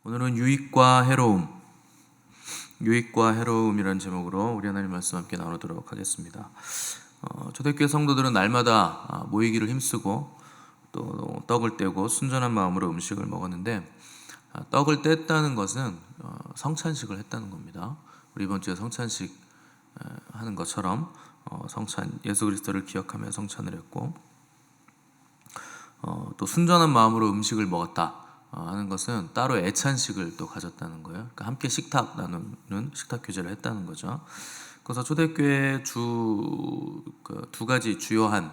오늘은 유익과 해로움, 유익과 해로움이라는 제목으로 우리 하나님 말씀 함께 나누도록 하겠습니다. 초대교회 성도들은 날마다 모이기를 힘쓰고 또 떡을 떼고 순전한 마음으로 음식을 먹었는데, 떡을 뗐다는 것은 성찬식을 했다는 겁니다. 우리 이번 주에 성찬식 하는 것처럼 성찬, 예수 그리스도를 기억하며 성찬을 했고, 또 순전한 마음으로 음식을 먹었다 하는 것은 따로 애찬식을 또 가졌다는 거예요. 그러니까 함께 식탁 나누는 식탁 교제를 했다는 거죠. 그래서 초대교회 두 가지 주요한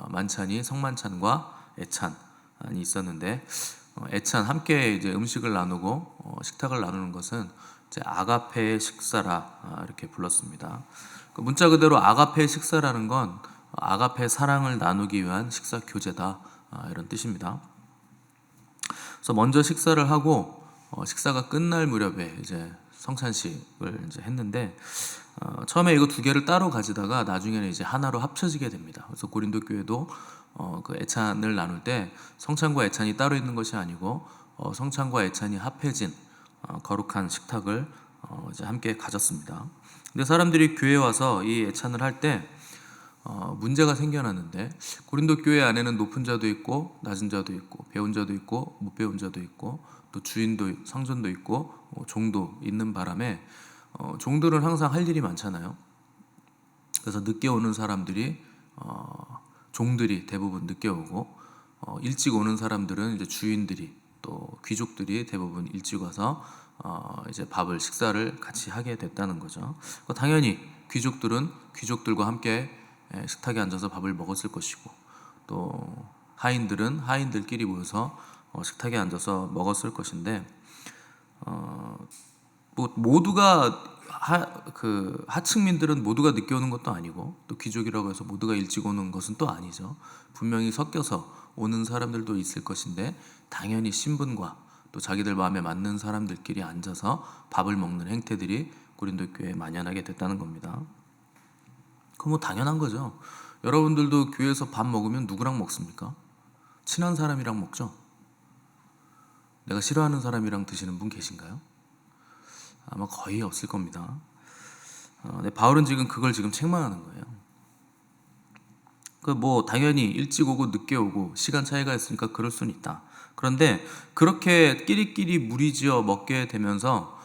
만찬이 성만찬과 애찬이 있었는데, 애찬 함께 이제 음식을 나누고 식탁을 나누는 것은 이제 아가페의 식사라 이렇게 불렀습니다. 그 문자 그대로 아가페의 식사라는 건 아가페 사랑을 나누기 위한 식사 교제다 이런 뜻입니다. 그래서 먼저 식사를 하고 식사가 끝날 무렵에 이제 성찬식을 이제 했는데, 처음에 이거 두 개를 따로 가지다가 나중에는 이제 하나로 합쳐지게 됩니다. 그래서 고린도 교회도 그 애찬을 나눌 때 성찬과 애찬이 따로 있는 것이 아니고 성찬과 애찬이 합해진 거룩한 식탁을 이제 함께 가졌습니다. 근데 사람들이 교회에 와서 이 애찬을 할 때 문제가 생겨났는데, 고린도 교회 안에는 높은 자도 있고 낮은 자도 있고 배운 자도 있고 못 배운 자도 있고 또 주인도 상전도 있고 종도 있는 바람에 종들은 항상 할 일이 많잖아요. 그래서 늦게 오는 사람들이 종들이 대부분 늦게 오고, 일찍 오는 사람들은 이제 주인들이 또 귀족들이 대부분 일찍 와서 이제 식사를 같이 하게 됐다는 거죠. 당연히 귀족들은 귀족들과 함께 식탁에 앉아서 밥을 먹었을 것이고, 또 하인들은 하인들끼리 모여서 식탁에 앉아서 먹었을 것인데, 뭐 모두가 하층민들은 모두가 늦게 오는 것도 아니고, 또 귀족이라고 해서 모두가 일찍 오는 것은 또 아니죠. 분명히 섞여서 오는 사람들도 있을 것인데, 당연히 신분과 또 자기들 마음에 맞는 사람들끼리 앉아서 밥을 먹는 행태들이 고린도 교회에 만연하게 됐다는 겁니다. 그건 뭐 당연한 거죠. 여러분들도 교회에서 밥 먹으면 누구랑 먹습니까? 친한 사람이랑 먹죠. 내가 싫어하는 사람이랑 드시는 분 계신가요? 아마 거의 없을 겁니다. 근데 바울은 지금 그걸 책망하는 거예요. 뭐 당연히 일찍 오고 늦게 오고 시간 차이가 있으니까 그럴 수는 있다. 그런데 그렇게 끼리끼리 무리지어 먹게 되면서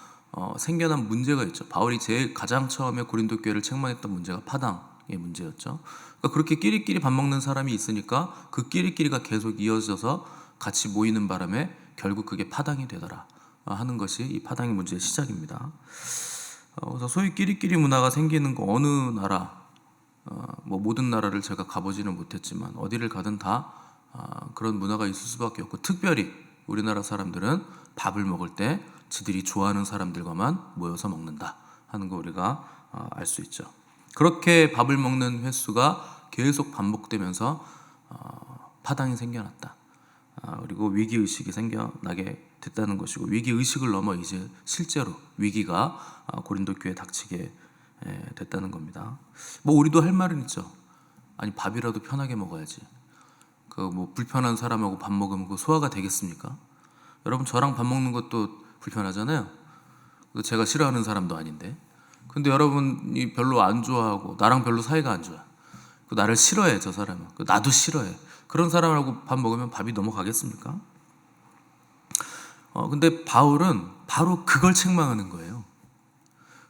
생겨난 문제가 있죠. 바울이 가장 처음에 고린도 교회를 책망했던 문제가 파당의 문제였죠. 그러니까 그렇게 끼리끼리 밥 먹는 사람이 있으니까 그 끼리끼리가 계속 이어져서 같이 모이는 바람에 결국 그게 파당이 되더라 하는 것이 이 파당의 문제의 시작입니다. 그래서 소위 끼리끼리 문화가 생기는 거, 어느 나라, 뭐 모든 나라를 제가 가보지는 못했지만 어디를 가든 다 그런 문화가 있을 수밖에 없고, 특별히 우리나라 사람들은 밥을 먹을 때 지들이 좋아하는 사람들과만 모여서 먹는다 하는 거 우리가 알 수 있죠. 그렇게 밥을 먹는 횟수가 계속 반복되면서 파당이 생겨났다. 그리고 위기의식이 생겨나게 됐다는 것이고, 위기의식을 넘어 이제 실제로 위기가 고린도 교회에 닥치게 됐다는 겁니다. 뭐 우리도 할 말은 있죠. 아니, 밥이라도 편하게 먹어야지. 뭐 불편한 사람하고 밥 먹으면 그 소화가 되겠습니까? 여러분, 저랑 밥 먹는 것도 불편하잖아요. 제가 싫어하는 사람도 아닌데. 근데 여러분이 별로 안 좋아하고 나랑 별로 사이가 안 좋아. 나를 싫어해, 저 사람은. 나도 싫어해. 그런 사람하고 밥 먹으면 밥이 넘어가겠습니까? 근데 바울은 바로 그걸 책망하는 거예요.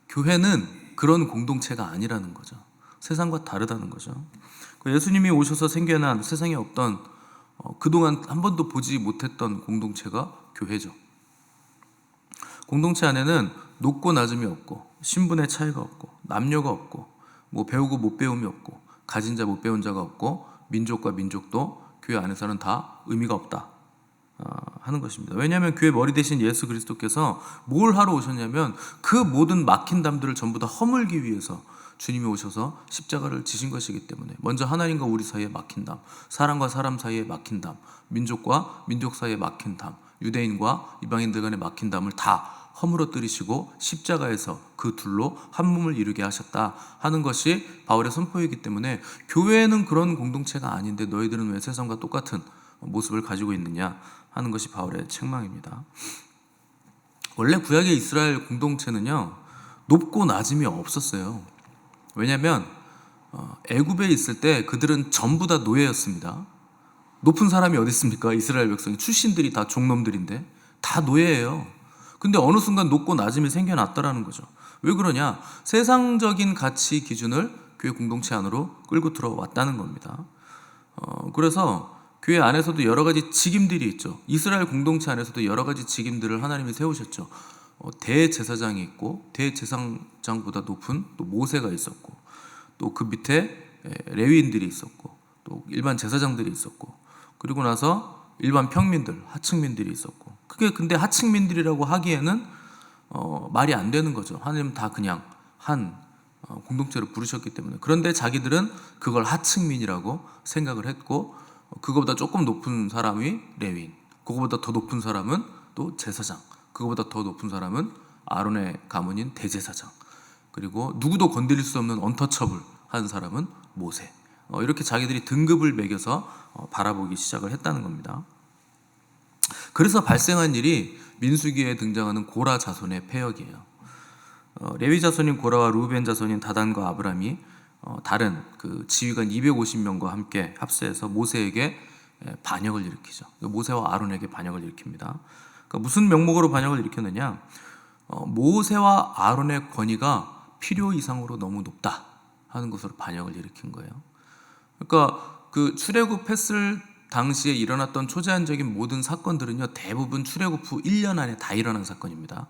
교회는 그런 공동체가 아니라는 거죠. 세상과 다르다는 거죠. 예수님이 오셔서 생겨난 세상에 없던, 그동안 한 번도 보지 못했던 공동체가 교회죠. 공동체 안에는 높고 낮음이 없고, 신분의 차이가 없고, 남녀가 없고, 뭐 배우고 못 배움이 없고, 가진 자 못 배운 자가 없고, 민족과 민족도 교회 안에서는 다 의미가 없다 하는 것입니다. 왜냐하면 교회 머리 대신 예수 그리스도께서 뭘 하러 오셨냐면, 그 모든 막힌 담들을 전부 다 허물기 위해서 주님이 오셔서 십자가를 지신 것이기 때문에, 먼저 하나님과 우리 사이에 막힌 담, 사람과 사람 사이에 막힌 담, 민족과 민족 사이에 막힌 담, 유대인과 이방인들 간에 막힌 담을 다 허물어뜨리시고 십자가에서 그 둘로 한 몸을 이루게 하셨다 하는 것이 바울의 선포이기 때문에, 교회는 그런 공동체가 아닌데 너희들은 왜 세상과 똑같은 모습을 가지고 있느냐 하는 것이 바울의 책망입니다. 원래 구약의 이스라엘 공동체는요, 높고 낮음이 없었어요. 왜냐하면 애굽에 있을 때 그들은 전부 다 노예였습니다. 높은 사람이 어디 있습니까? 이스라엘 백성이 출신들이 다 종놈들인데 다 노예예요. 근데 어느 순간 높고 낮음이 생겨났다라는 거죠. 왜 그러냐? 세상적인 가치 기준을 교회 공동체 안으로 끌고 들어왔다는 겁니다. 그래서 교회 안에서도 여러 가지 직임들이 있죠. 이스라엘 공동체 안에서도 여러 가지 직임들을 하나님이 세우셨죠. 대제사장이 있고, 대제사장보다 높은 또 모세가 있었고, 또 그 밑에 레위인들이 있었고, 또 일반 제사장들이 있었고, 그리고 나서 일반 평민들, 하층민들이 있었고. 그게 근데 하층민들이라고 하기에는 말이 안 되는 거죠. 하나님 다 그냥 한 공동체로 부르셨기 때문에. 그런데 자기들은 그걸 하층민이라고 생각을 했고, 그거보다 조금 높은 사람이 레위인, 그거보다 더 높은 사람은 또 제사장, 그거보다 더 높은 사람은 아론의 가문인 대제사장, 그리고 누구도 건드릴 수 없는 언터처블 한 사람은 모세. 이렇게 자기들이 등급을 매겨서 바라보기 시작을 했다는 겁니다. 그래서 발생한 일이 민수기에 등장하는 고라 자손의 패역이에요. 레위 자손인 고라와 루벤 자손인 다단과 아브람이 다른 그 지휘관 250명과 함께 합세해서 모세에게 반역을 일으키죠. 모세와 아론에게 반역을 일으킵니다. 그러니까 무슨 명목으로 반역을 일으켰느냐? 모세와 아론의 권위가 필요 이상으로 너무 높다 하는 것으로 반역을 일으킨 거예요. 그러니까 그 출애굽했을 당시에 일어났던 초자연적인 모든 사건들은요, 대부분 출애굽 후 1년 안에 다 일어난 사건입니다.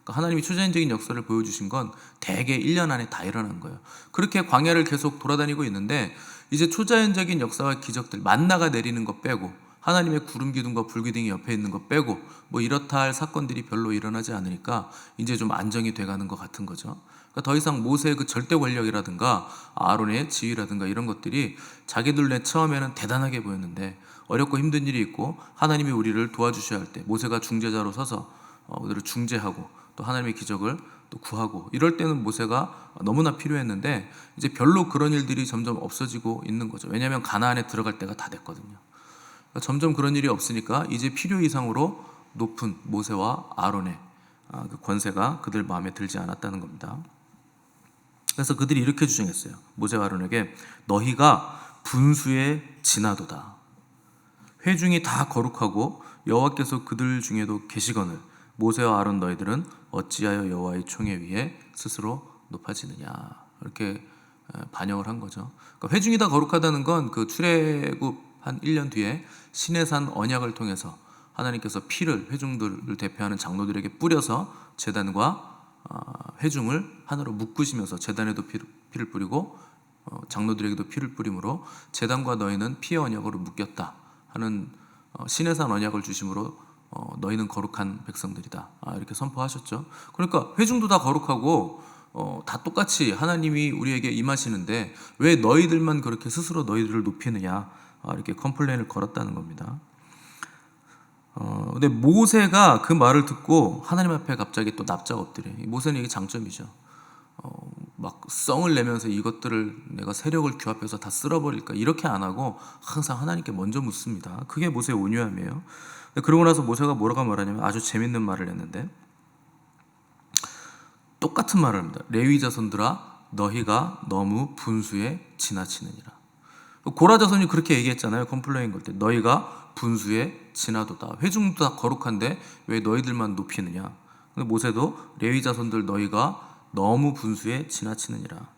그러니까 하나님이 초자연적인 역사를 보여주신 건 대개 1년 안에 다 일어난 거예요. 그렇게 광야를 계속 돌아다니고 있는데 이제 초자연적인 역사와 기적들, 만나가 내리는 것 빼고, 하나님의 구름 기둥과 불 기둥이 옆에 있는 것 빼고 뭐 이렇다 할 사건들이 별로 일어나지 않으니까 이제 좀 안정이 돼가는 것 같은 거죠. 그러니까 더 이상 모세의 그 절대 권력이라든가 아론의 지위라든가 이런 것들이 자기들의 처음에는 대단하게 보였는데, 어렵고 힘든 일이 있고 하나님이 우리를 도와주셔야 할 때 모세가 중재자로 서서 그들을 중재하고 또 하나님의 기적을 또 구하고 이럴 때는 모세가 너무나 필요했는데, 이제 별로 그런 일들이 점점 없어지고 있는 거죠. 왜냐하면 가나안에 들어갈 때가 다 됐거든요. 그러니까 점점 그런 일이 없으니까 이제 필요 이상으로 높은 모세와 아론의 그 권세가 그들 마음에 들지 않았다는 겁니다. 그래서 그들이 이렇게 주장했어요. 모세와 아론에게 너희가 분수에 지나도다. 회중이 다 거룩하고 여호와께서 그들 중에도 계시거늘 모세와 아론 너희들은 어찌하여 여호와의 총회 위에 스스로 높아지느냐. 이렇게 반영을 한 거죠. 그러니까 회중이 다 거룩하다는 건 그 출애굽 한 1년 뒤에 시내산 언약을 통해서 하나님께서 피를 회중들을 대표하는 장로들에게 뿌려서 제단과 회중을 하나로 묶으시면서 제단에도 피를 뿌리고 장로들에게도 피를 뿌림으로 제단과 너희는 피의 언약으로 묶였다 하는 시내산 언약을 주심으로 너희는 거룩한 백성들이다 이렇게 선포하셨죠. 그러니까 회중도 다 거룩하고 다 똑같이 하나님이 우리에게 임하시는데 왜 너희들만 그렇게 스스로 너희들을 높이느냐 이렇게 컴플레인을 걸었다는 겁니다. 근데 모세가 그 말을 듣고 하나님 앞에 갑자기 또 납작 엎드려. 모세는 이게 장점이죠. 막 썽을 내면서 이것들을 내가 세력을 규합해서 다 쓸어버릴까 이렇게 안 하고 항상 하나님께 먼저 묻습니다. 그게 모세의 온유함이에요. 그러고 나서 모세가 뭐라고 말하냐면 아주 재밌는 말을 했는데, 똑같은 말을 합니다. 레위 자손들아 너희가 너무 분수에 지나치느니라. 고라 자손이 그렇게 얘기했잖아요. 컴플레인 걸 때 너희가 분수에 지나도다. 회중도 다 거룩한데 왜 너희들만 높이느냐. 근데 모세도 레위 자손들 너희가 너무 분수에 지나치느니라.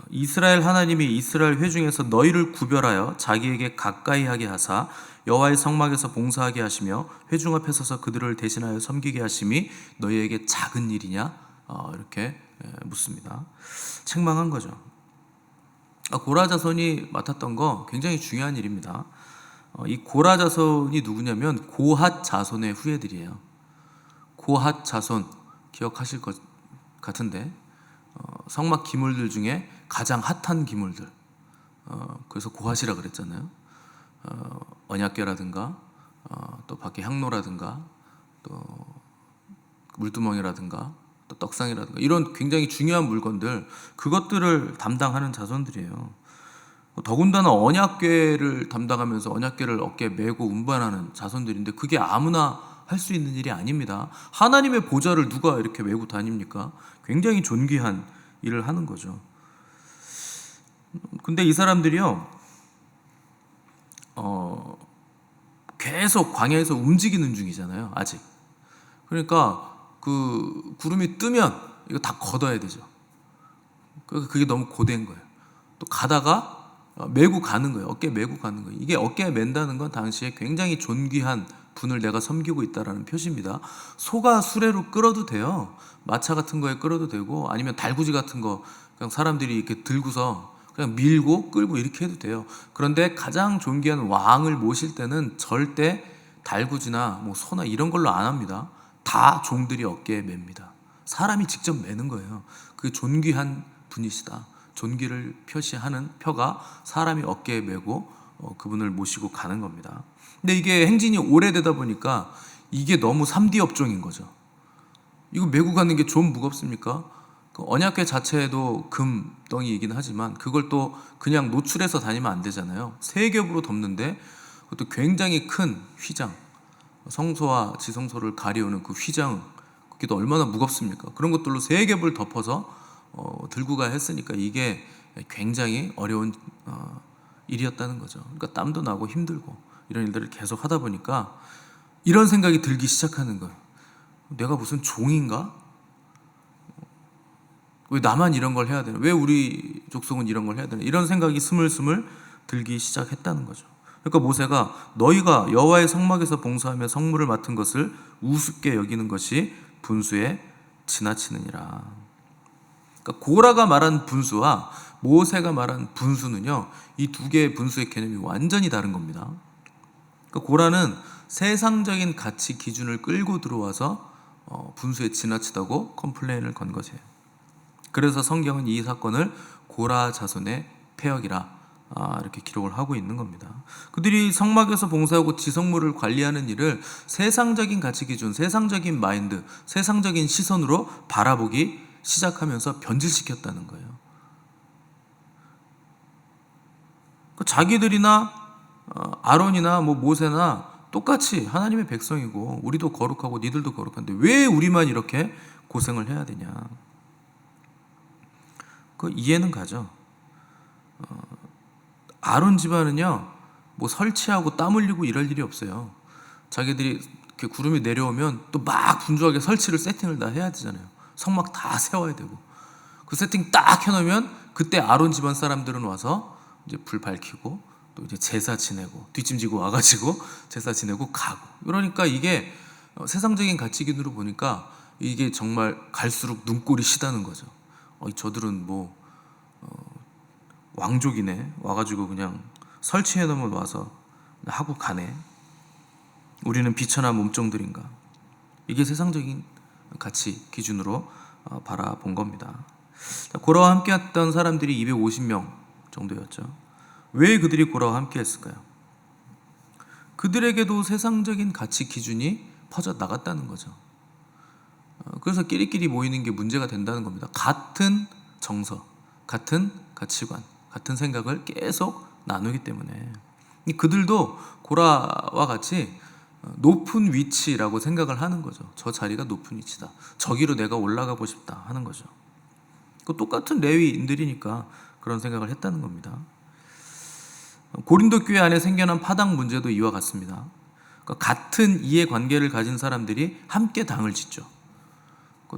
이스라엘 하나님이 이스라엘 회중에서 너희를 구별하여 자기에게 가까이 하게 하사 여호와의 성막에서 봉사하게 하시며 회중 앞에 서서 그들을 대신하여 섬기게 하심이 너희에게 작은 일이냐? 이렇게 묻습니다. 책망한 거죠. 고라 자손이 맡았던 거 굉장히 중요한 일입니다. 이 고라 자손이 누구냐면 고핫 자손의 후예들이에요. 고핫 자손 기억하실 것 같은데 성막 기물들 중에 가장 핫한 기물들, 그래서 고핫이라 그랬잖아요. 언약궤라든가 또 밖에 향로라든가 또 물두멍이라든가 또 떡상이라든가 이런 굉장히 중요한 물건들, 그것들을 담당하는 자손들이에요. 더군다나 언약궤를 담당하면서 언약궤를 어깨에 메고 운반하는 자손들인데 그게 아무나 할 수 있는 일이 아닙니다. 하나님의 보좌를 누가 이렇게 메고 다닙니까? 굉장히 존귀한 일을 하는 거죠. 근데 이 사람들이요, 계속 광야에서 움직이는 중이잖아요, 아직. 그러니까 그 구름이 뜨면 이거 다 걷어야 되죠. 그게 너무 고된 거예요. 또 가다가 메고 가는 거예요. 어깨에 메고 가는 거예요. 이게 어깨에 맨다는 건 당시에 굉장히 존귀한 분을 내가 섬기고 있다라는 표시입니다. 소가 수레로 끌어도 돼요. 마차 같은 거에 끌어도 되고, 아니면 달구지 같은 거 그냥 사람들이 이렇게 들고서 그냥 밀고 끌고 이렇게 해도 돼요. 그런데 가장 존귀한 왕을 모실 때는 절대 달구지나 뭐 소나 이런 걸로 안 합니다. 다 종들이 어깨에 맵니다. 사람이 직접 매는 거예요. 그 존귀한 분이시다, 존귀를 표시하는 표가 사람이 어깨에 메고 그분을 모시고 가는 겁니다. 근데 이게 행진이 오래되다 보니까 이게 너무 3D 업종인 거죠. 이거 메고 가는 게 좀 무겁습니까? 그 언약궤 자체도 금덩이이긴 하지만 그걸 또 그냥 노출해서 다니면 안 되잖아요. 세 겹으로 덮는데 그것도 굉장히 큰 휘장, 성소와 지성소를 가리우는 그 휘장, 그게 또 얼마나 무겁습니까? 그런 것들로 세 겹을 덮어서 들고 가야 했으니까 이게 굉장히 어려운 일이었다는 거죠. 그러니까 땀도 나고 힘들고 이런 일들을 계속 하다 보니까 이런 생각이 들기 시작하는 거예요. 내가 무슨 종인가? 왜 나만 이런 걸 해야 되나? 왜 우리 족속은 이런 걸 해야 되나? 이런 생각이 스물스물 들기 시작했다는 거죠. 그러니까 모세가 너희가 여호와의 성막에서 봉사하며 성물을 맡은 것을 우습게 여기는 것이 분수에 지나치느니라. 그러니까 고라가 말한 분수와 모세가 말한 분수는요, 이 두 개의 분수의 개념이 완전히 다른 겁니다. 그러니까 고라는 세상적인 가치 기준을 끌고 들어와서 분수에 지나치다고 컴플레인을 건 것이에요. 그래서 성경은 이 사건을 고라 자손의 패역이라 이렇게 기록을 하고 있는 겁니다. 그들이 성막에서 봉사하고 지성물을 관리하는 일을 세상적인 가치 기준, 세상적인 마인드, 세상적인 시선으로 바라보기 시작하면서 변질시켰다는 거예요. 자기들이나 아론이나 뭐 모세나 똑같이 하나님의 백성이고 우리도 거룩하고 니들도 거룩한데 왜 우리만 이렇게 고생을 해야 되냐? 그 이해는 가죠. 아론 집안은요, 뭐 설치하고 땀 흘리고 이럴 일이 없어요. 자기들이 이렇게 구름이 내려오면 또 막 분주하게 설치를 세팅을 다 해야 되잖아요. 성막 다 세워야 되고 그 세팅 딱 해놓으면 그때 아론 집안 사람들은 와서 이제 불 밝히고 또 이제 제사 지내고 뒷짐지고 와가지고 제사 지내고 가고. 그러니까 이게 세상적인 가치 기준으로 보니까 이게 정말 갈수록 눈꼴이 시다는 거죠. 저들은 뭐 왕족이네, 와가지고 그냥 설치해 놓으면 와서 하고 가네. 우리는 비천한 몸종들인가? 이게 세상적인 가치 기준으로 바라본 겁니다. 고라와 함께 했던 사람들이 250명 정도였죠. 왜 그들이 고라와 함께 했을까요? 그들에게도 세상적인 가치 기준이 퍼져 나갔다는 거죠. 그래서 끼리끼리 모이는 게 문제가 된다는 겁니다. 같은 정서, 같은 가치관, 같은 생각을 계속 나누기 때문에. 그들도 고라와 같이 높은 위치라고 생각을 하는 거죠. 저 자리가 높은 위치다, 저기로 내가 올라가고 싶다 하는 거죠. 똑같은 레위인들이니까 그런 생각을 했다는 겁니다. 고린도 교회 안에 생겨난 파당 문제도 이와 같습니다. 그러니까 같은 이해관계를 가진 사람들이 함께 당을 짓죠.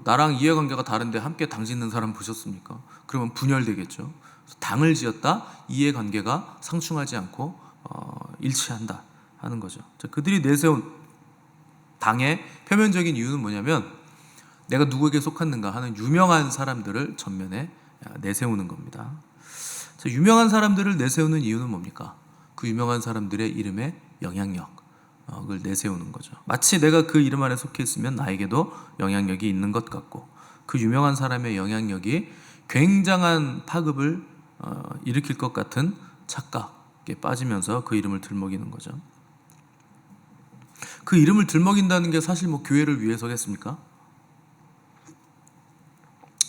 나랑 이해관계가 다른데 함께 당 짓는 사람 보셨습니까? 그러면 분열되겠죠. 당을 지었다, 이해관계가 상충하지 않고 일치한다 하는 거죠. 그들이 내세운 당의 표면적인 이유는 뭐냐면 내가 누구에게 속했는가 하는 유명한 사람들을 전면에 내세우는 겁니다. 유명한 사람들을 내세우는 이유는 뭡니까? 그 유명한 사람들의 이름에 영향력을 내세우는 거죠. 마치 내가 그 이름 안에 속해 있으면 나에게도 영향력이 있는 것 같고 그 유명한 사람의 영향력이 굉장한 파급을 일으킬 것 같은 착각에 빠지면서 그 이름을 들먹이는 거죠. 그 이름을 들먹인다는 게 사실 뭐 교회를 위해서겠습니까?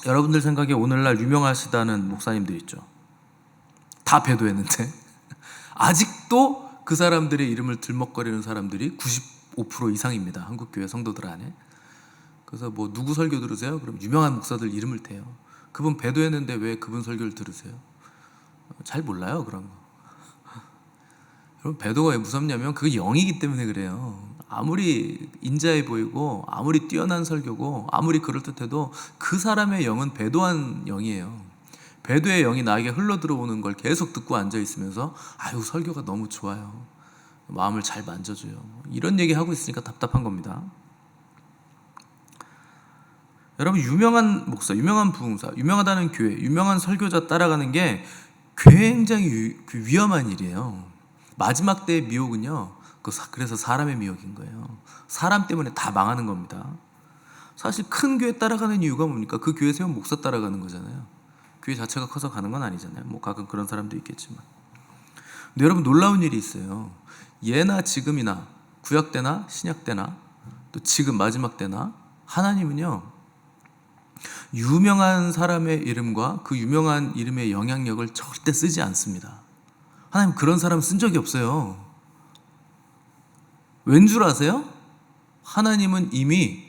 여러분들 생각에 오늘날 유명하시다는 목사님들 있죠. 다 배도했는데 아직도 그 사람들의 이름을 들먹거리는 사람들이 95% 이상입니다. 한국교회 성도들 안에. 그래서 뭐 누구 설교 들으세요? 그럼 유명한 목사들 이름을 대요. 그분 배도했는데 왜 그분 설교를 들으세요? 잘 몰라요 그런 거. 여러분, 배도가 왜 무섭냐면 그게 영이기 때문에 그래요. 아무리 인자해 보이고 아무리 뛰어난 설교고 아무리 그럴듯해도 그 사람의 영은 배도한 영이에요. 배도의 영이 나에게 흘러 들어오는 걸 계속 듣고 앉아 있으면서 아유 설교가 너무 좋아요, 마음을 잘 만져줘요, 이런 얘기 하고 있으니까 답답한 겁니다. 여러분, 유명한 목사, 유명한 부흥사, 유명하다는 교회, 유명한 설교자 따라가는 게 굉장히 위험한 일이에요. 마지막 때의 미혹은요, 그래서 사람의 미혹인 거예요. 사람 때문에 다 망하는 겁니다. 사실 큰 교회 따라가는 이유가 뭡니까? 그 교회 세운 목사 따라가는 거잖아요. 교회 자체가 커서 가는 건 아니잖아요. 뭐 가끔 그런 사람도 있겠지만. 근데 여러분, 놀라운 일이 있어요. 예나 지금이나 구약 때나 신약 때나 또 지금 마지막 때나 하나님은요, 유명한 사람의 이름과 그 유명한 이름의 영향력을 절대 쓰지 않습니다. 하나님 그런 사람 쓴 적이 없어요. 왠 줄 아세요? 하나님은 이미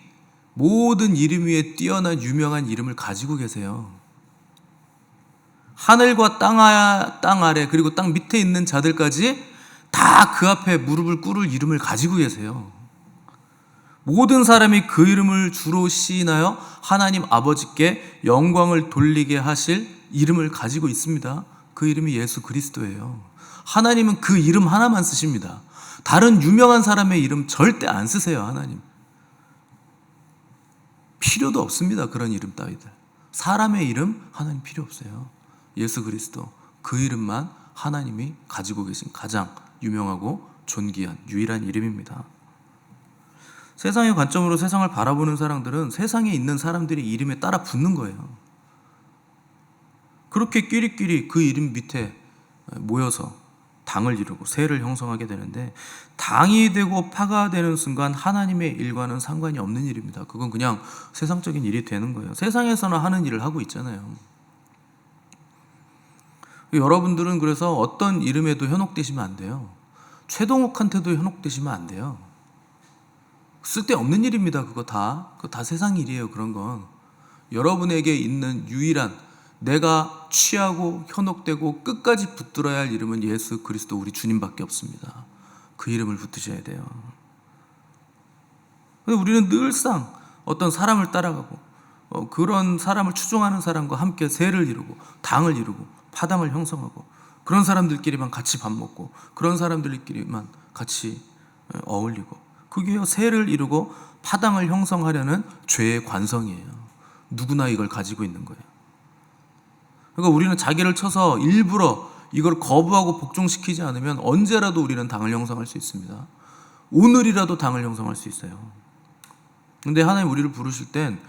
모든 이름 위에 뛰어난 유명한 이름을 가지고 계세요. 하늘과 땅 아래 그리고 땅 밑에 있는 자들까지 다 그 앞에 무릎을 꿇을 이름을 가지고 계세요. 모든 사람이 그 이름을 주로 시인하여 하나님 아버지께 영광을 돌리게 하실 이름을 가지고 있습니다. 그 이름이 예수 그리스도예요. 하나님은 그 이름 하나만 쓰십니다. 다른 유명한 사람의 이름 절대 안 쓰세요. 하나님 필요도 없습니다. 그런 이름 따위들. 사람의 이름 하나님 필요 없어요. 예수 그리스도, 그 이름만 하나님이 가지고 계신 가장 유명하고 존귀한 유일한 이름입니다. 세상의 관점으로 세상을 바라보는 사람들은 세상에 있는 사람들의 이름에 따라 붙는 거예요. 그렇게 끼리끼리 그 이름 밑에 모여서 당을 이루고 세를 형성하게 되는데, 당이 되고 파가 되는 순간 하나님의 일과는 상관이 없는 일입니다. 그건 그냥 세상적인 일이 되는 거예요. 세상에서는 하는 일을 하고 있잖아요. 여러분들은 그래서 어떤 이름에도 현혹되시면 안 돼요. 최동욱한테도 현혹되시면 안 돼요. 쓸데없는 일입니다. 그거 다 세상 일이에요. 그런 건 여러분에게 있는 유일한, 내가 취하고 현혹되고 끝까지 붙들어야 할 이름은 예수 그리스도 우리 주님밖에 없습니다. 그 이름을 붙드셔야 돼요. 우리는 늘상 어떤 사람을 따라가고 그런 사람을 추종하는 사람과 함께 세를 이루고 당을 이루고 파당을 형성하고, 그런 사람들끼리만 같이 밥 먹고 그런 사람들끼리만 같이 어울리고, 그게 세를 이루고 파당을 형성하려는 죄의 관성이에요. 누구나 이걸 가지고 있는 거예요. 그러니까 우리는 자기를 쳐서 일부러 이걸 거부하고 복종시키지 않으면 언제라도 우리는 당을 형성할 수 있습니다. 오늘이라도 당을 형성할 수 있어요. 근데 하나님 우리를 부르실 땐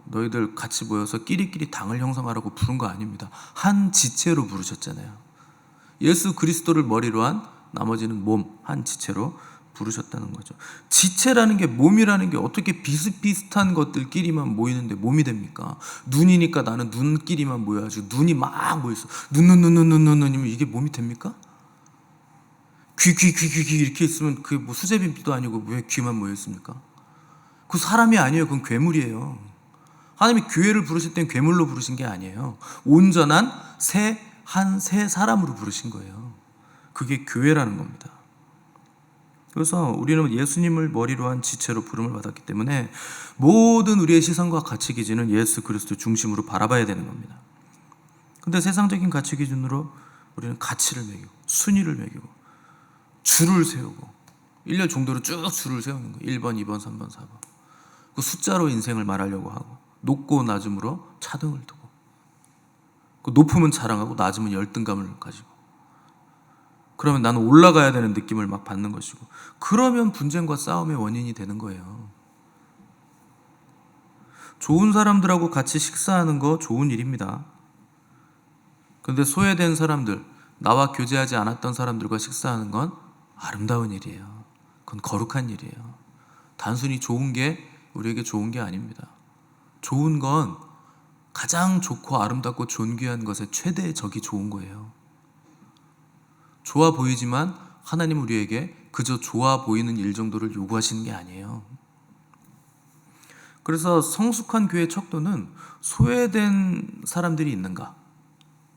너희들 같이 모여서 끼리끼리 당을 형성하라고 부른 거 아닙니다. 한 지체로 부르셨잖아요. 예수 그리스도를 머리로 한 나머지는 몸, 한 지체로 부르셨다는 거죠. 지체라는 게, 몸이라는 게 어떻게 비슷비슷한 것들끼리만 모이는데 몸이 됩니까? 눈이니까 나는 눈끼리만 모여가지고 눈이 막 모여있어. 눈이면 이게 몸이 됩니까? 귀 이렇게 있으면 그게 뭐 수제비도 아니고 왜 귀만 모여있습니까? 그 사람이 아니에요. 그건 괴물이에요. 하나님이 교회를 부르실 땐 괴물로 부르신 게 아니에요. 온전한 새 사람으로 부르신 거예요. 그게 교회라는 겁니다. 그래서 우리는 예수님을 머리로 한 지체로 부름을 받았기 때문에 모든 우리의 시선과 가치 기준은 예수 그리스도 중심으로 바라봐야 되는 겁니다. 근데 세상적인 가치 기준으로 우리는 가치를 매기고 순위를 매기고 줄을 세우고 1년 정도로 쭉 줄을 세우는 거예요. 1번, 2번, 3번, 4번. 그 숫자로 인생을 말하려고 하고, 높고 낮음으로 차등을 두고, 그 높으면 자랑하고 낮으면 열등감을 가지고, 그러면 나는 올라가야 되는 느낌을 막 받는 것이고, 그러면 분쟁과 싸움의 원인이 되는 거예요. 좋은 사람들하고 같이 식사하는 거 좋은 일입니다. 그런데 소외된 사람들, 나와 교제하지 않았던 사람들과 식사하는 건 아름다운 일이에요. 그건 거룩한 일이에요. 단순히 좋은 게 우리에게 좋은 게 아닙니다. 좋은 건 가장 좋고 아름답고 존귀한 것의 최대의 적이 좋은 거예요. 좋아 보이지만 하나님 우리에게 그저 좋아 보이는 일 정도를 요구하시는 게 아니에요. 그래서 성숙한 교회 척도는 소외된 사람들이 있는가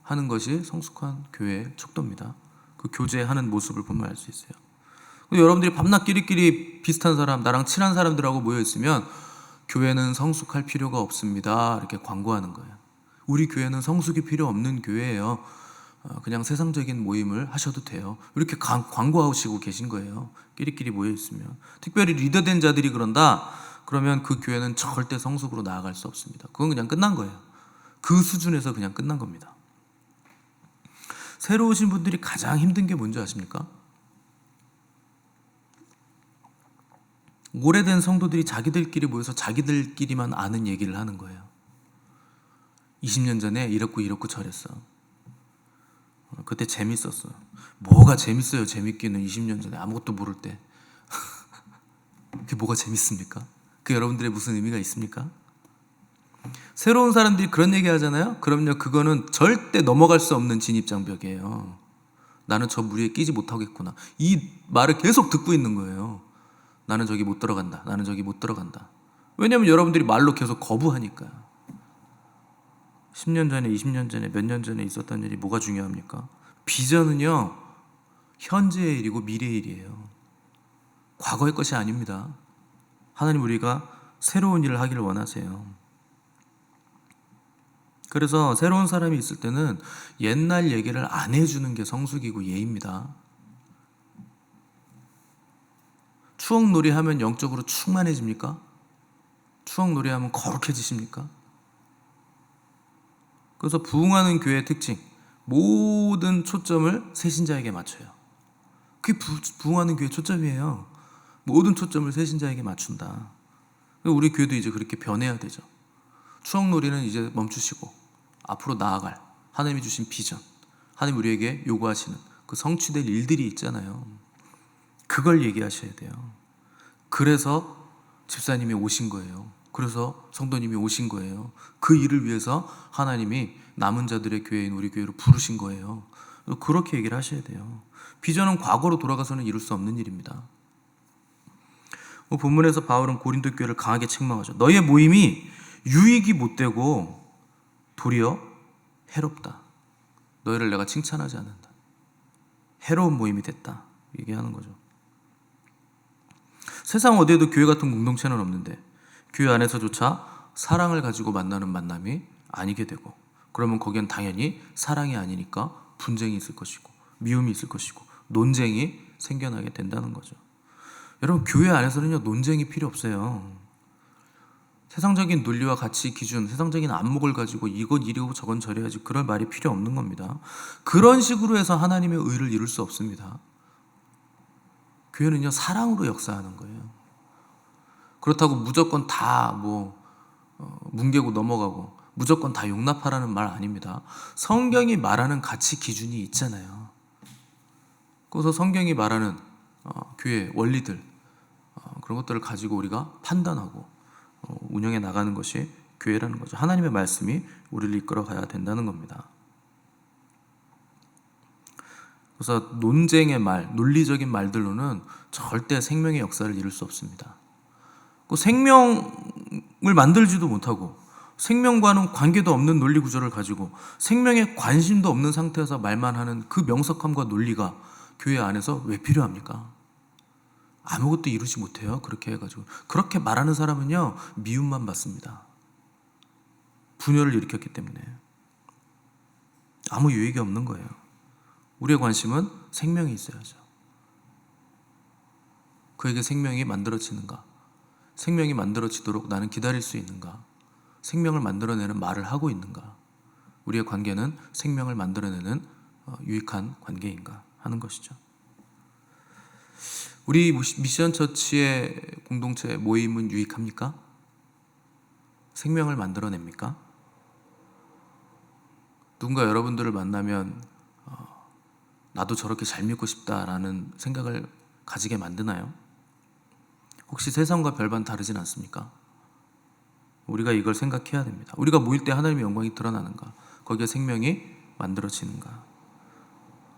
하는 것이 성숙한 교회의 척도입니다. 그 교제하는 모습을 보면 알 수 있어요. 여러분들이 밤낮 끼리끼리 비슷한 사람, 나랑 친한 사람들하고 모여 있으면 교회는 성숙할 필요가 없습니다. 이렇게 광고하는 거예요. 우리 교회는 성숙이 필요 없는 교회예요. 그냥 세상적인 모임을 하셔도 돼요. 이렇게 광고하시고 계신 거예요. 끼리끼리 모여 있으면. 특별히 리더된 자들이 그런다. 그러면 그 교회는 절대 성숙으로 나아갈 수 없습니다. 그건 그냥 끝난 거예요. 그 수준에서 그냥 끝난 겁니다. 새로 오신 분들이 가장 힘든 게 뭔지 아십니까? 오래된 성도들이 자기들끼리 모여서 자기들끼리만 아는 얘기를 하는 거예요. 20년 전에 이렇고 저랬어. 그때 재밌었어. 뭐가 재밌어요? 재밌기는 20년 전에 아무것도 모를 때. 그게 뭐가 재밌습니까? 그 여러분들의 무슨 의미가 있습니까? 새로운 사람들이 그런 얘기 하잖아요. 그럼요, 그거는 절대 넘어갈 수 없는 진입장벽이에요. 나는 저 무리에 끼지 못하겠구나. 이 말을 계속 듣고 있는 거예요. 나는 저기 못 들어간다. 나는 저기 못 들어간다. 왜냐하면 여러분들이 말로 계속 거부하니까요. 10년 전에, 20년 전에, 몇 년 전에 있었던 일이 뭐가 중요합니까? 비전은요, 현재의 일이고 미래의 일이에요. 과거의 것이 아닙니다. 하나님 우리가 새로운 일을 하기를 원하세요. 그래서 새로운 사람이 있을 때는 옛날 얘기를 안 해주는 게 성숙이고 예입니다. 추억놀이 하면 영적으로 충만해집니까? 추억놀이 하면 거룩해지십니까? 그래서 부흥하는 교회의 특징, 모든 초점을 새신자에게 맞춰요. 그게 부흥하는 교회의 초점이에요. 모든 초점을 새신자에게 맞춘다. 우리 교회도 이제 그렇게 변해야 되죠. 추억놀이는 이제 멈추시고 앞으로 나아갈 하나님이 주신 비전, 하나님 우리에게 요구하시는 그 성취될 일들이 있잖아요. 그걸 얘기하셔야 돼요. 그래서 집사님이 오신 거예요. 그래서 성도님이 오신 거예요. 그 일을 위해서 하나님이 남은 자들의 교회인 우리 교회로 부르신 거예요. 그렇게 얘기를 하셔야 돼요. 비전은 과거로 돌아가서는 이룰 수 없는 일입니다. 본문에서 바울은 고린도 교회를 강하게 책망하죠. 너희의 모임이 유익이 못되고 도리어 해롭다. 너희를 내가 칭찬하지 않는다. 해로운 모임이 됐다. 얘기하는 거죠. 세상 어디에도 교회 같은 공동체는 없는데 교회 안에서조차 사랑을 가지고 만나는 만남이 아니게 되고, 그러면 거기엔 당연히 사랑이 아니니까 분쟁이 있을 것이고 미움이 있을 것이고 논쟁이 생겨나게 된다는 거죠. 여러분, 교회 안에서는요, 논쟁이 필요 없어요. 세상적인 논리와 가치 기준, 세상적인 안목을 가지고 이건 이리고 저건 저래야지, 그럴 말이 필요 없는 겁니다. 그런 식으로 해서 하나님의 의를 이룰 수 없습니다. 교회는요, 사랑으로 역사하는 거예요. 그렇다고 무조건 다 뭉개고 넘어가고 무조건 다 용납하라는 말 아닙니다. 성경이 말하는 가치 기준이 있잖아요. 그래서 성경이 말하는 교회 원리들, 그런 것들을 가지고 우리가 판단하고 운영해 나가는 것이 교회라는 거죠. 하나님의 말씀이 우리를 이끌어 가야 된다는 겁니다. 그래서 논쟁의 말, 논리적인 말들로는 절대 생명의 역사를 이룰 수 없습니다. 그 생명을 만들지도 못하고 생명과는 관계도 없는 논리 구조를 가지고 생명에 관심도 없는 상태에서 말만 하는 그 명석함과 논리가 교회 안에서 왜 필요합니까? 아무것도 이루지 못해요. 그렇게 해가지고. 그렇게 말하는 사람은요, 미움만 받습니다. 분열을 일으켰기 때문에. 아무 유익이 없는 거예요. 우리의 관심은 생명이 있어야죠. 그에게 생명이 만들어지는가? 생명이 만들어지도록 나는 기다릴 수 있는가? 생명을 만들어내는 말을 하고 있는가? 우리의 관계는 생명을 만들어내는 유익한 관계인가 하는 것이죠. 우리 미션 처치의 공동체 모임은 유익합니까? 생명을 만들어냅니까? 누군가 여러분들을 만나면 나도 저렇게 잘 믿고 싶다라는 생각을 가지게 만드나요? 혹시 세상과 별반 다르진 않습니까? 우리가 이걸 생각해야 됩니다. 우리가 모일 때 하나님의 영광이 드러나는가? 거기에 생명이 만들어지는가?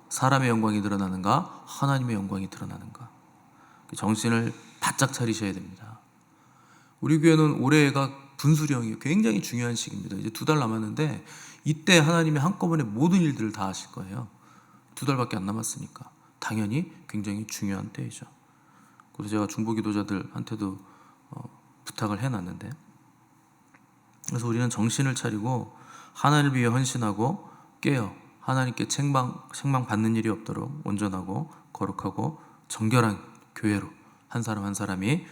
사람의 영광이 드러나는가? 하나님의 영광이 드러나는가? 정신을 바짝 차리셔야 됩니다. 우리 교회는 올해가 분수령이 굉장히 중요한 시기입니다. 이제 2달 남았는데 이때 하나님이 한꺼번에 모든 일들을 다 하실 거예요. 2달밖에 안 남았으니까 당연히 굉장히 중요한 때이죠. 그래서 제가 중보기도자들한테도 부탁을 해놨는데, 그래서 우리는 정신을 차리고 하나님을 위해 헌신하고 깨어 하나님께 책망 받는 일이 없도록 온전하고 거룩하고 정결한 교회로 한 사람 한 사람이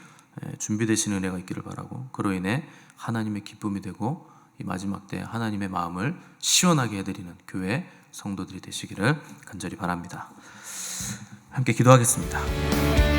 준비되신 은혜가 있기를 바라고, 그로 인해 하나님의 기쁨이 되고 이 마지막 때 하나님의 마음을 시원하게 해드리는 교회 성도들이 되시기를 간절히 바랍니다. 함께 기도하겠습니다.